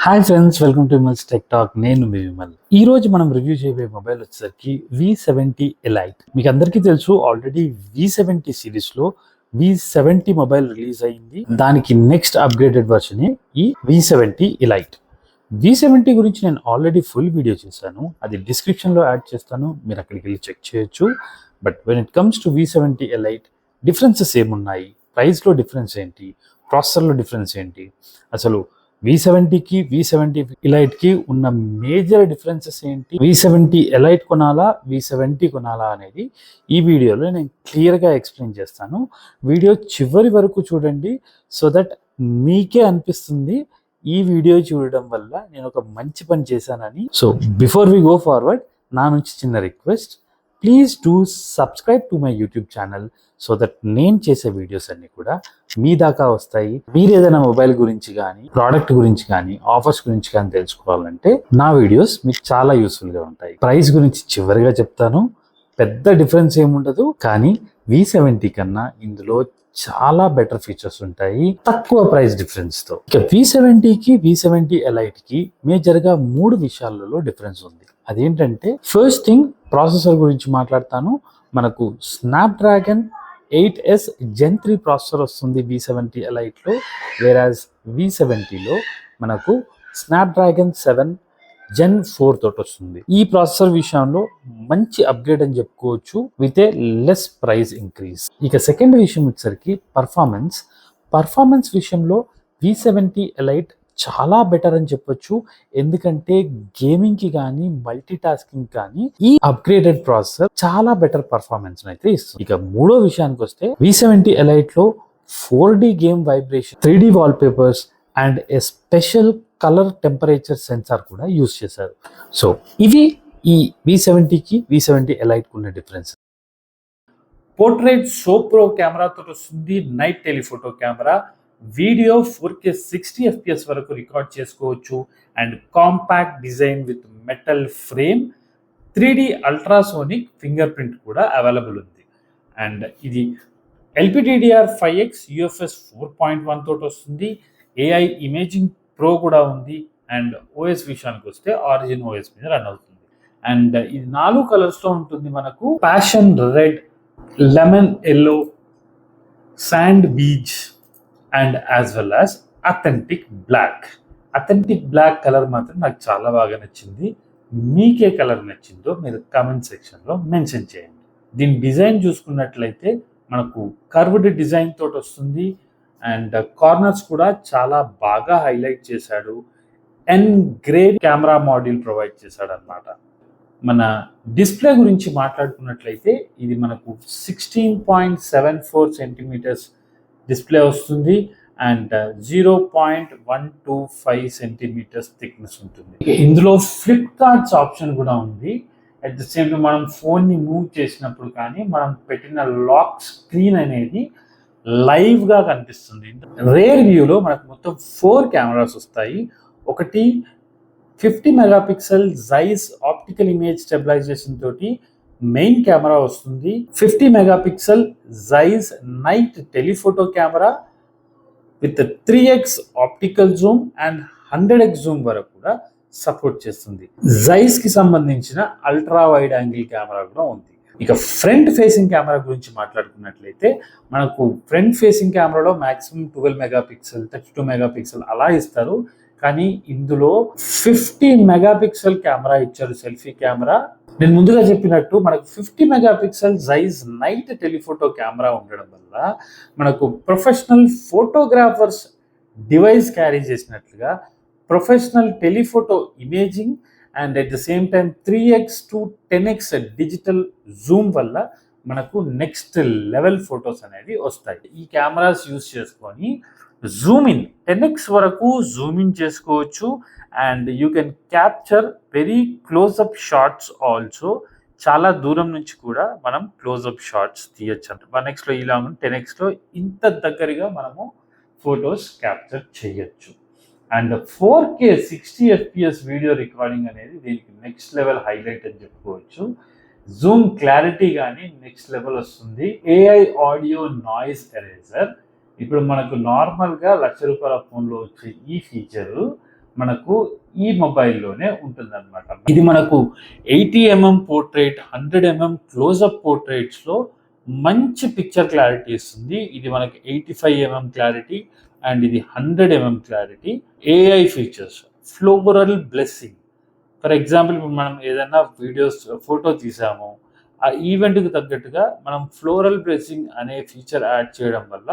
Hi friends, welcome to Vimal's tech talk. నేను మీ విమల్. ఈ రోజు మనం రివ్యూ చేయబోయే మొబైల్ వచ్చేసరికి V70 ఎలైట్. మీకు అందరికీ తెలుసు, ఆల్రెడీ V70 సిరీస్లో V70 మొబైల్ రిలీజ్ అయింది. దానికి నెక్స్ట్ అప్గ్రేడెడ్ వర్షన్ ఈ V70 ఎలైట్. V70 గురించి నేను ఆల్రెడీ ఫుల్ వీడియో చేశాను, అది డిస్క్రిప్షన్లో యాడ్ చేస్తాను, మీరు అక్కడికి వెళ్ళి చెక్ చేయొచ్చు. But when it comes to V70 elite, differences ఏమున్నాయి, ప్రైస్లో డిఫరెన్స్ ఏంటి, ప్రాసెసర్లో డిఫరెన్స్ ఏంటి, అసలు V70కి V70 ఎలైట్కి ఉన్న మేజర్ డిఫరెన్సెస్ ఏంటి, V70 ఎలైట్ కొనాలా V70 కొనాలా అనేది ఈ వీడియోలో నేను క్లియర్గా ఎక్స్ప్లెయిన్ చేస్తాను. వీడియో చివరి వరకు చూడండి, సో దట్ మీకే అనిపిస్తుంది ఈ వీడియో చూడడం వల్ల నేను ఒక మంచి పని చేశానని. So before we go forward, నా నుంచి చిన్న request, please do subscribe to my YouTube channel, so that నేను చేసే వీడియోస్ అన్ని కూడా మీ దాకా వస్తాయి. మీరు ఏదైనా మొబైల్ గురించి కానీ, ప్రోడక్ట్ గురించి కానీ, ఆఫర్స్ గురించి కానీ తెలుసుకోవాలంటే నా వీడియోస్ మీకు చాలా యూస్ఫుల్గా ఉంటాయి. ప్రైస్ గురించి చివరిగా చెప్తాను, పెద్ద డిఫరెన్స్ ఏముండదు, కానీ V70 కన్నా ఇందులో చాలా బెటర్ ఫీచర్స్ ఉంటాయి తక్కువ ప్రైస్ డిఫరెన్స్ తో. ఇక V70కి V70 ఎలైట్కి మేజర్గా 3 విషయాలలో డిఫరెన్స్ ఉంది. అదేంటంటే, ఫస్ట్ థింగ్, ప్రాసెసర్ గురించి మాట్లాడతాను. మనకు స్నాప్డ్రాగన్ 8S Gen 3 ప్రాసెసర్ వస్తుంది V70 ఎలైట్లో, వేరాజ్ V70లో మనకు స్నాప్డ్రాగన్ 7 Gen 4 తోటి వస్తుంది. ఈ ప్రాసెసర్ విషయంలో మంచి అప్గ్రేడ్ అని చెప్పుకోవచ్చు, with a less price increase. ఇక సెకండ్ విషయం వచ్చేసరికి పర్ఫార్మెన్స్ విషయంలో V70 ఎలైట్ చాలా బెటర్ అని చెప్పొచ్చు. ఎందుకంటే గేమింగ్కి కానీ, మల్టీ టాస్కింగ్ కానీ ఈ అప్గ్రేడెడ్ ప్రాసెసర్ చాలా బెటర్ పర్ఫార్మెన్స్ అయితే ఇస్తుంది. ఇక మూడో విషయానికి వస్తే, V70 ఎలైట్లో 4D game vibration, 3D wall papers and A special colour temperature sensor కూడా యూజ్ చేశారు. సో ఇవి ఈ V70కి V70 ఎలైట్కి ఉన్న డిఫరెన్స్. పోర్ట్రైట్ సోప్రో కెమెరాతో వస్తుంది, night telephoto camera, video 4K 60 FPS వరకు రికార్డ్ చేసుకోవచ్చు, and compact design with metal frame, 3D ultrasonic finger print కూడా అవైలబుల్ ఉంది. అండ్ ఇది LPDDR5X UFS 4.1 తోటి వస్తుంది, AI ఇమేజింగ్ ప్రో కూడా ఉంది, అండ్ ఓఎస్ విషయానికి వస్తే ఆరిజిన్ ఓఎస్ మీద రన్ అవుతుంది. అండ్ ఇది 4 కలర్స్లో ఉంటుంది మనకు: passion red, lemon yellow, sand beach and as well as authentic black. Authentic black colour మాత్రం నాకు చాలా బాగా నచ్చింది. మీకే కలర్ నచ్చిందో మీరు కామెంట్ సెక్షన్లో మెన్షన్ చేయండి. దీని డిజైన్ చూసుకున్నట్లయితే మనకు కర్వ్డ్ డిజైన్ తోటి వస్తుంది, అండ్ కార్నర్స్ కూడా చాలా బాగా హైలైట్ చేశాడు. గ్రేడ్ కెమెరా మాడ్యూల్ ప్రొవైడ్ చేశాడు అనమాట. మన డిస్ప్లే గురించి మాట్లాడుకున్నట్లయితే, ఇది మనకు 16.74 సెంటీమీటర్స్ డిస్ప్లే వస్తుంది, అండ్ 0.125 సెంటీమీటర్స్ థిక్నెస్ ఉంటుంది. ఇందులో ఫ్లిప్ కార్డ్స్ ఆప్షన్ కూడా ఉంది. అట్ ద సేమ్ టైం మనం ఫోన్ని మూవ్ చేసినప్పుడు కానీ మనం పెట్టిన లాక్ స్క్రీన్ అనేది లైవ్గా కనిపిస్తుంది. రేర్ వ్యూలో మనకు మొత్తం 4 కెమెరాస్ వస్తాయి. ఒకటి 50 megapixel Zeiss optical image stabilisation తోటి మెయిన్ కెమెరా వస్తుంది. 50 megapixel Zeiss night telephoto camera with 3x optical zoom and 100x zoom వరకు కూడా సపోర్ట్ చేస్తుంది. జైస్ కి సంబంధించిన అల్ట్రా వైడ్ యాంగిల్ కెమెరా కూడా ఉంది. ఇక ఫ్రంట్ ఫేసింగ్ కెమెరా గురించి మాట్లాడుకున్నట్లయితే, మనకు ఫ్రంట్ ఫేసింగ్ కెమెరాలో మాక్సిమం 12 మెగాపిక్సెల్, 32 మెగాపిక్సెల్ అలా ఇస్తారు, కానీ ఇందులో 50 మెగాపిక్సెల్ కెమెరా ఇచ్చారు, సెల్ఫీ కెమెరా. నేను ముందుగా చెప్పినట్టు మనకు 50 megapixel Zeiss night telephoto camera ఉండడం వల్ల మనకు ప్రొఫెషనల్ ఫోటోగ్రాఫర్స్ డివైస్ క్యారీ చేసినట్లుగా professional telephoto imaging and at the same time 3x to 10x digital zoom వల్ల మనకు నెక్స్ట్ లెవెల్ ఫొటోస్ అనేవి వస్తాయి. ఈ కెమెరాస్ యూజ్ చేసుకొని జూమ్ ఇన్ 10x వరకు జూమ్ ఇన్ చేసుకోవచ్చు, and you can capture very close up shots also. చాలా దూరం నుంచి కూడా మనం క్లోజ్అప్ షాట్స్ తీయచ్చు. అంటే 1xలో ఇలా 10xలో ఇంత దగ్గరగా మనము ఫొటోస్ క్యాప్చర్ చేయొచ్చు. And 4K 60 FPS video recording అనేది దీనికి నెక్స్ట్ లెవెల్ హైలైట్ అని చెప్పుకోవచ్చు. జూమ్ క్లారిటీ కానీ నెక్స్ట్ లెవెల్ వస్తుంది. AI ఆడియో నాయిస్ ఎరేజర్, ఇప్పుడు మనకు నార్మల్గా ₹1,00,000 ఫోన్లో వచ్చే ఈ ఫీచరు మనకు ఈ మొబైల్లోనే ఉంటుందన్నమాట. ఇది మనకు 80mm పోర్ట్రేట్, 100mm క్లోజ్అప్ పోర్ట్రేట్స్లో మంచి పిక్చర్ క్లారిటీ ఇస్తుంది. ఇది మనకి 85mm క్లారిటీ అండ్ ఇది 100mm clarity. AI features, floral blessing. For example ఇప్పుడు మనం ఏదైనా ఫోటో తీసాము, ఆ ఈవెంట్కి తగ్గట్టుగా మనం ఫ్లోరల్ బ్లెస్సింగ్ అనే ఫీచర్ యాడ్ చేయడం వల్ల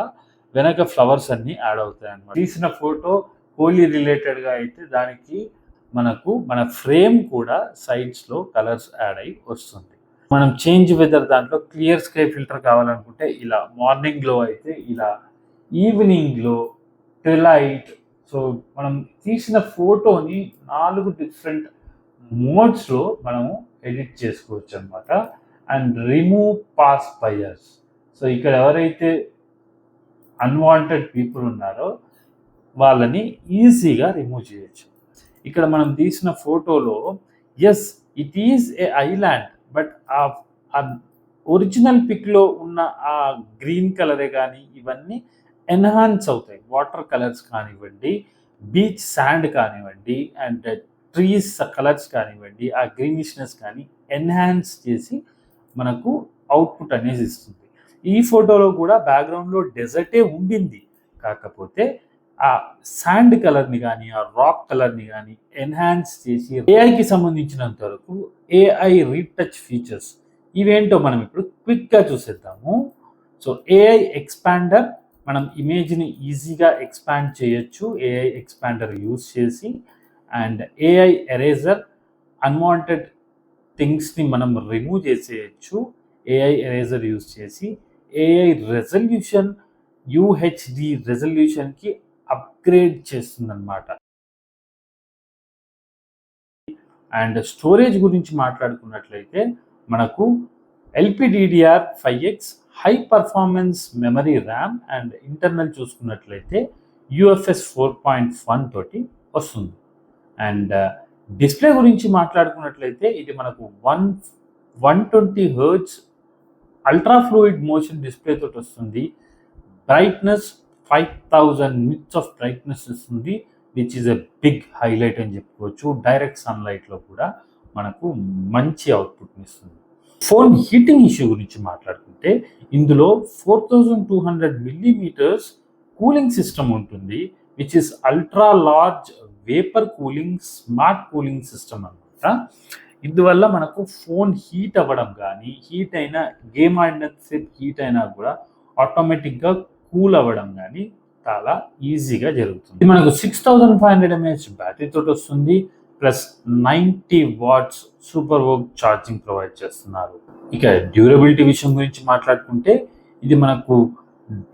వెనక ఫ్లవర్స్ అన్నీ యాడ్ అవుతాయి అన్నమాట. తీసిన ఫోటో హోలీ రిలేటెడ్గా అయితే దానికి మనకు మన ఫ్రేమ్ కూడా సైడ్స్లో కలర్స్ యాడ్ అయి వస్తుంది. మనం చేంజ్ వెదర్ దాంట్లో క్లియర్ స్కై ఫిల్టర్ కావాలనుకుంటే ఇలా, మార్నింగ్ గ్లో అయితే ఇలా, ఈవినింగ్ గ్లో, ట్విలైట్. సో మనం తీసిన ఫోటోని 4 డిఫరెంట్ మోడ్స్లో మనము ఎడిట్ చేసుకోవచ్చు అనమాట. And remove pass buyers. So ఇక్కడ ఎవరైతే అన్వాంటెడ్ పీపుల్ ఉన్నారో వాళ్ళని ఈజీగా రిమూవ్ చేయొచ్చు. ఇక్కడ మనం తీసిన ఫోటోలో as it is a island, but ఆ ఒరిజినల్ పిక్లో ఉన్న ఆ గ్రీన్ కలరే కానీ ఇవన్నీ ఎన్హాన్స్ అవుతాయి. వాటర్ కలర్స్ కానివ్వండి, బీచ్ శాండ్ కానివ్వండి, అండ్ ట్రీస్ కలర్స్ కానివ్వండి, ఆ గ్రీనిష్నెస్ కానీ ఎన్హాన్స్ చేసి మనకు అవుట్పుట్ అనేది ఇస్తుంది. ఈ ఫోటోలో కూడా బ్యాక్గ్రౌండ్లో డెజర్టే ఉండింది, కాకపోతే ఆ శాండ్ కలర్ని కానీ ఆ రాక్ కలర్ని కానీ ఎన్హాన్స్ చేసి ఏఐకి సంబంధించినంత వరకు ఏఐ రీటచ్ ఫీచర్స్ ఇవేంటో మనం ఇప్పుడు క్విక్గా చూసేద్దాము. సో ఏఐ ఎక్స్పాండర్, మనం ఇమేజ్ని ఈజీగా ఎక్స్పాండ్ చేయొచ్చు ఏఐ ఎక్స్పాండర్ యూజ్ చేసి. అండ్ ఏఐ ఎరేజర్, అన్వాంటెడ్ థింగ్స్ని మనం రిమూవ్ చేసేయచ్చు ఏఐ ఎరేజర్ యూజ్ చేసి. ఏఐ రెజల్యూషన్, యూహెచ్డి రెజల్యూషన్కి అప్గ్రేడ్ చేస్తుందన్నమాట. అండ్ స్టోరేజ్ గురించి మాట్లాడుకున్నట్లయితే మనకు LPDDR5X high performance memory RAM and internal చూసుకున్నట్లయితే UFS 4.1 తోటి వస్తుంది. అండ్ డిస్ప్లే గురించి మాట్లాడుకున్నట్లయితే ఇది మనకు 120 Hz ultra fluid motion display తోటి వస్తుంది. బ్రైట్నెస్ 5000 nits ఆఫ్ బ్రైట్నెస్ ఇస్తుంది, which is a big highlight అని చెప్పుకోవచ్చు. డైరెక్ట్ సన్లైట్లో కూడా మనకు మంచి అవుట్పుట్ని ఇస్తుంది. ఫోన్ హీటింగ్ ఇష్యూ గురించి మాట్లాడుకుంటే ఇందులో 4200 millimeters కూలింగ్ సిస్టమ్ ఉంటుంది, which is ultra large vapour cooling smart cooling system అనమాట. ఇందువల్ల మనకు ఫోన్ హీట్ అవ్వడం కానీ, హీట్ అయినా గేమ్ ఆడినంతసేపు హీట్ అయినా కూడా ఆటోమేటిక్గా కూల్ అవ్వడం కానీ చాలా ఈజీగా జరుగుతుంది. ఇది మనకు 6500 mAh బ్యాటరీతో వస్తుంది, plus 90 watts super VOOC charging provide చేస్తున్నారు. ఇక డ్యూరబిలిటీ విషయం గురించి మాట్లాడుకుంటే ఇది మనకు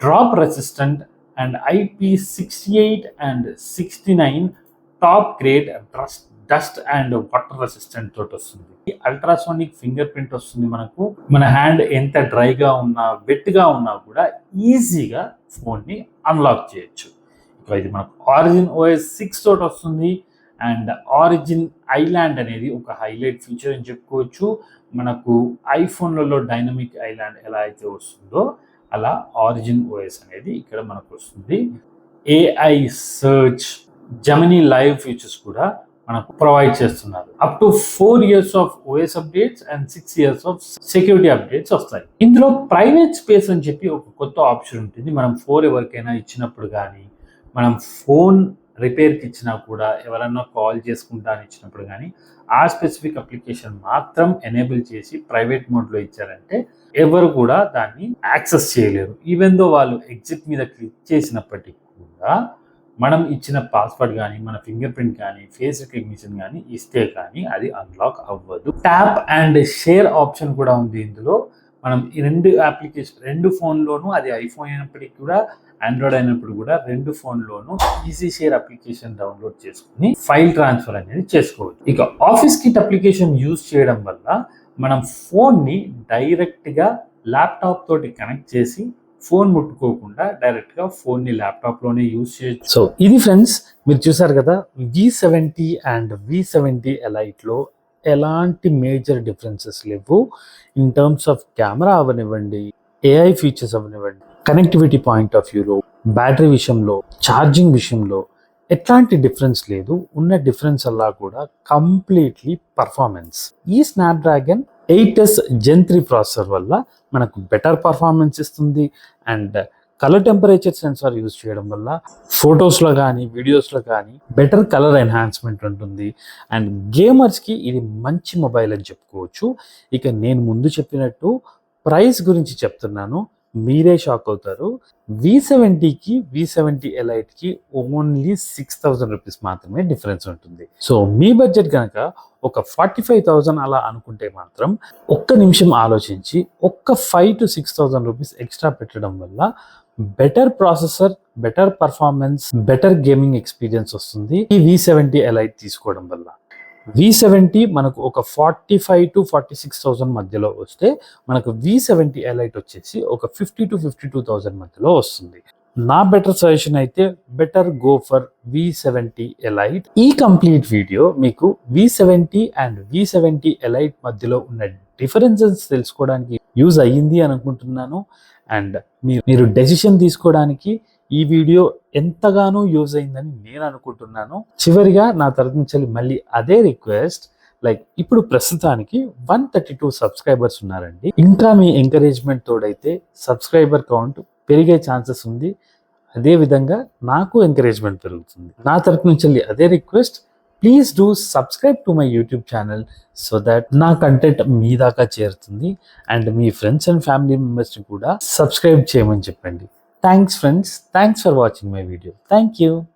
drop resistant and IP68 and 69 top grade dust and water resistant తోటి వస్తుంది. అల్ట్రాసోనిక్ ఫింగర్ ప్రింట్ వస్తుంది. మనకు మన హ్యాండ్ ఎంత డ్రైగా ఉన్నా వెట్గా ఉన్నా కూడా ఈజీగా ఫోన్ని అన్లాక్ చేయొచ్చు. ఇది మనకు ఆరిజిన్ OS 6 తోటి వస్తుంది. అండ్ ఆరిజిన్ ఐలాండ్ అనేది ఒక హైలైట్ ఫీచర్ అని చెప్పుకోవచ్చు. మనకు ఐఫోన్లలో డైనమిక్ ఐలాండ్ ఎలా అయితే వస్తుందో అలా ఆరిజిన్ OS అనేది ఇక్కడ మనకు వస్తుంది. AI search, Gemini live features కూడా మనకు ప్రొవైడ్ చేస్తున్నారు. Up to 4 years of OS updates and 6 years of security updates వస్తాయి. ఇందులో ప్రైవేట్ స్పేస్ అని చెప్పి ఒక కొత్త ఆప్షన్ ఉంటుంది. మనం ఫోన్ ఎవరికైనా ఇచ్చినప్పుడు కానీ, మనం ఫోన్ రిపేర్కి ఇచ్చినా కూడా, ఎవరన్నా కాల్ చేసుకుంటా అని ఇచ్చినప్పుడు కానీ ఆ స్పెసిఫిక్ అప్లికేషన్ మాత్రం ఎనేబుల్ చేసి ప్రైవేట్ మోడ్లో ఇచ్చారంటే ఎవరు కూడా దాన్ని యాక్సెస్ చేయలేరు. ఈవెన్ దో వాళ్ళు ఎగ్జిట్ మీద క్లిక్ చేసినప్పటికీ కూడా మనం ఇచ్చిన పాస్వర్డ్ కానీ, మన ఫింగర్ ప్రింట్ కానీ, ఫేస్ రికగ్నిషన్ కానీ ఇస్తే కానీ అది అన్లాక్ అవ్వదు. ట్యాప్ అండ్ షేర్ ఆప్షన్ కూడా ఉంది ఇందులో. మనం ఈ రెండు ఫోన్లోనూ, అది ఐఫోన్ అయినప్పటికీ కూడా ఆండ్రాయిడ్ అయినప్పుడు కూడా, రెండు ఫోన్లోనూ ఈజీ షేర్ అప్లికేషన్ డౌన్లోడ్ చేసుకుని ఫైల్ ట్రాన్స్ఫర్ అనేది చేసుకోవచ్చు. ఇక ఆఫీస్ కిట్ అప్లికేషన్ యూజ్ చేయడం వల్ల మనం ఫోన్ని డైరెక్ట్గా ల్యాప్టాప్ తోటి కనెక్ట్ చేసి ఫోన్ ముట్టుకోకుండా డైరెక్ట్గా ఫోన్ని ల్యాప్టాప్లోనే యూజ్ చేయొచ్చు. సో ఇది ఫ్రెండ్స్, మీరు చూసారు కదా V70 అండ్ V70 ఎలైట్లో ఎలాంటి మేజర్ డిఫరెన్సెస్ లేవు. ఇన్ టర్మ్స్ ఆఫ్ కెమెరా అవనివ్వండి, AI ఫీచర్స్ అవనివ్వండి, కనెక్టివిటీ పాయింట్ ఆఫ్ వ్యూలో, బ్యాటరీ విషయంలో, ఛార్జింగ్ విషయంలో ఎట్లాంటి డిఫరెన్స్ లేదు. ఉన్న డిఫరెన్స్ అలా కూడా కంప్లీట్లీ పర్ఫార్మెన్స్. ఈ స్నాప్డ్రాగన్ 8s Gen 3 ప్రాసెసర్ వల్ల మనకు బెటర్ పర్ఫార్మెన్స్ ఇస్తుంది. And colour temperature sensor use చేయడం వల్ల ఫొటోస్లో కానీ వీడియోస్లో కానీ బెటర్ కలర్ ఎన్హాన్స్మెంట్ ఉంటుంది. అండ్ గేమర్స్కి ఇది మంచి మొబైల్ అని చెప్పుకోవచ్చు. ఇక నేను ముందు చెప్పినట్టు ప్రైస్ గురించి చెప్తున్నాను, మీరే షాక్ అవుతారు. V70కి V70 ఎలైట్కి ఓన్లీ 6,000 రూపీస్ మాత్రమే డిఫరెన్స్ ఉంటుంది. సో మీ బడ్జెట్ కనుక ఒక 45,000 అలా అనుకుంటే మాత్రం ఒక్క నిమిషం ఆలోచించి ఒక్క 5 to 6,000 రూపీస్ ఎక్స్ట్రా పెట్టడం వల్ల better processor, better performance, better gaming experience వస్తుంది ఈ V70 ఎలైట్ తీసుకోవడం వల్ల. V70 మనకు ఒక 45 to 46,000 మధ్యలో వస్తే మనకు V70 ఎలైట్ వచ్చేసి ఒక 50 to 52,000 మధ్యలో వస్తుంది. నా బెటర్ సజెషన్ అయితే better go for V70 elite. ఈ కంప్లీట్ వీడియో మీకు V70 అండ్ V70 ఎలైట్ మధ్యలో ఉన్న డిఫరెన్సెస్ తెలుసుకోవడానికి యూజ్ అయ్యింది అని అనుకుంటున్నాను. అండ్ మీరు డెసిషన్ తీసుకోవడానికి ఈ వీడియో ఎంతగానో యూజ్ అయిందని నేను అనుకుంటున్నాను. చివరిగా నా తరఫు నుంచి మళ్ళీ అదే రిక్వెస్ట్, లైక్ ఇప్పుడు ప్రస్తుతానికి 132 సబ్స్క్రైబర్స్ ఉన్నారండి. ఇంకా మీ ఎంకరేజ్మెంట్ తోడైతే సబ్స్క్రైబర్ కౌంట్ పెరిగే ఛాన్సెస్ ఉంది. అదేవిధంగా నాకు ఎంకరేజ్మెంట్ పెరుగుతుంది. నా తరఫు నుంచి అదే request, please do subscribe to my YouTube channel so that నా కంటెంట్ మీ దాకా చేరుతుంది. And me friends and family మెంబర్స్ని కూడా సబ్స్క్రైబ్ చేయమని చెప్పండి. Thanks friends, thanks for watching my video. Thank you.